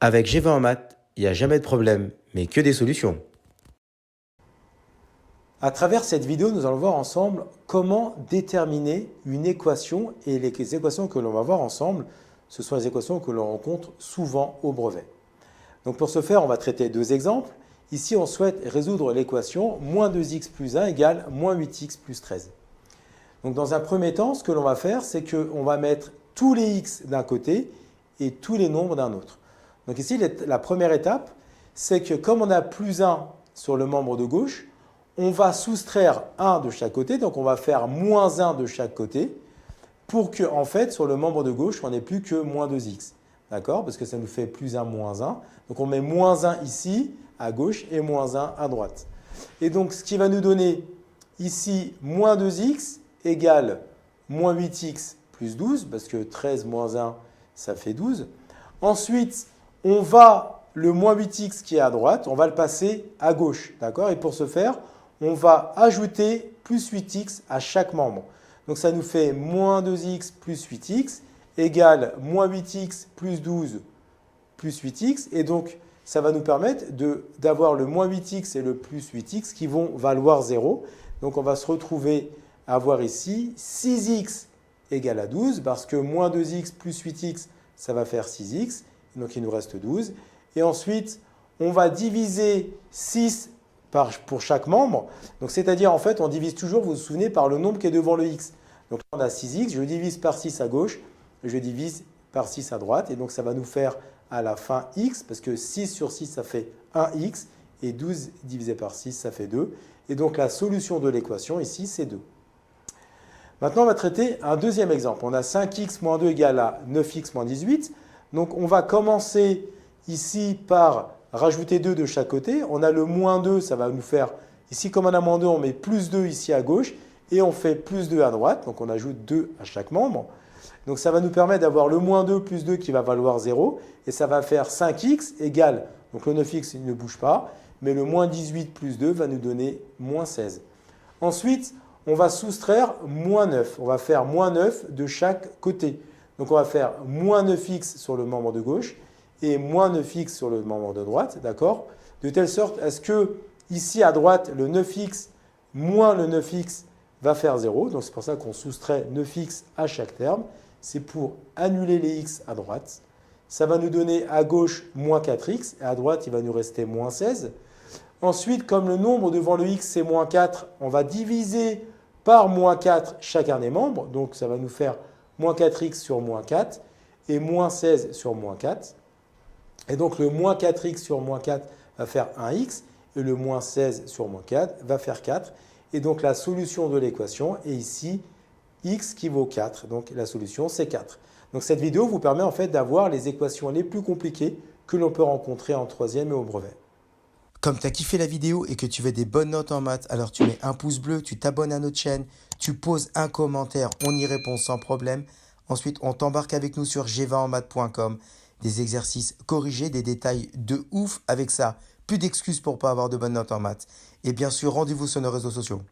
Avec G20 en maths, il n'y a jamais de problème, mais que des solutions. À travers cette vidéo, nous allons voir ensemble comment déterminer une équation, et les équations que l'on va voir ensemble, ce sont les équations que l'on rencontre souvent au brevet. Donc pour ce faire, on va traiter deux exemples. Ici, on souhaite résoudre l'équation moins 2x plus 1 égale moins 8x plus 13. Donc dans un premier temps, ce que l'on va faire, c'est qu'on va mettre tous les x d'un côté et tous les nombres d'un autre. Donc ici, la première étape, c'est que comme on a plus 1 sur le membre de gauche, on va soustraire 1 de chaque côté, donc on va faire moins 1 de chaque côté, pour que, en fait, sur le membre de gauche, on n'ait plus que moins 2x. D'accord? Parce que ça nous fait plus 1, moins 1. Donc on met moins 1 ici, à gauche, et moins 1 à droite. Et donc, ce qui va nous donner ici moins 2x égale moins 8x plus 12, parce que 13 moins 1, ça fait 12. Ensuite, le moins 8x qui est à droite, on va le passer à gauche. D'accord? Et pour ce faire, on va ajouter plus 8x à chaque membre. Donc ça nous fait moins 2x plus 8x égale moins 8x plus 12 plus 8x. Et donc, ça va nous permettre d'avoir le moins 8x et le plus 8x qui vont valoir 0. Donc, on va se retrouver à avoir ici 6x égale à 12 parce que moins 2x plus 8x, ça va faire 6x. Donc, il nous reste 12. Et ensuite, on va diviser 6 pour chaque membre. Donc, c'est-à-dire, en fait, on divise toujours, vous vous souvenez, par le nombre qui est devant le x. Donc, là, on a 6x, je divise par 6 à gauche, je divise par 6 à droite. Et donc, ça va nous faire à la fin x, parce que 6 sur 6, ça fait 1x, et 12 divisé par 6, ça fait 2. Et donc, la solution de l'équation ici, c'est 2. Maintenant, on va traiter un deuxième exemple. On a 5x moins 2 égale à 9x moins 18. Donc, on va commencer ici par rajouter 2 de chaque côté. On a le moins 2, ça va nous faire, ici comme on a moins 2, on met plus 2 ici à gauche et on fait plus 2 à droite. Donc on ajoute 2 à chaque membre. Donc ça va nous permettre d'avoir le moins 2 plus 2 qui va valoir 0 et ça va faire 5x égale, donc le 9x il ne bouge pas, mais le moins 18 plus 2 va nous donner moins 16. Ensuite, on va soustraire moins 9. On va faire moins 9 de chaque côté. Donc on va faire moins 9x sur le membre de gauche et moins 9x sur le membre de droite, d'accord? De telle sorte à ce que ici à droite, le 9x moins le 9x va faire 0. Donc c'est pour ça qu'on soustrait 9x à chaque terme. C'est pour annuler les x à droite. Ça va nous donner à gauche moins 4x et à droite, il va nous rester moins 16. Ensuite, comme le nombre devant le x c'est moins 4, on va diviser par moins 4 chacun des membres. Donc ça va nous faire moins 4x sur moins 4 et moins 16 sur moins 4. Et donc le moins 4x sur moins 4 va faire 1x et le moins 16 sur moins 4 va faire 4. Et donc la solution de l'équation est ici x qui vaut 4. Donc la solution c'est 4. Donc cette vidéo vous permet en fait d'avoir les équations les plus compliquées que l'on peut rencontrer en troisième et au brevet. Comme tu as kiffé la vidéo et que tu veux des bonnes notes en maths, alors tu mets un pouce bleu, tu t'abonnes à notre chaîne, tu poses un commentaire, on y répond sans problème. Ensuite, on t'embarque avec nous sur g20enmaths.com. Des exercices corrigés, des détails de ouf avec ça. Plus d'excuses pour pas avoir de bonnes notes en maths. Et bien sûr, rendez-vous sur nos réseaux sociaux.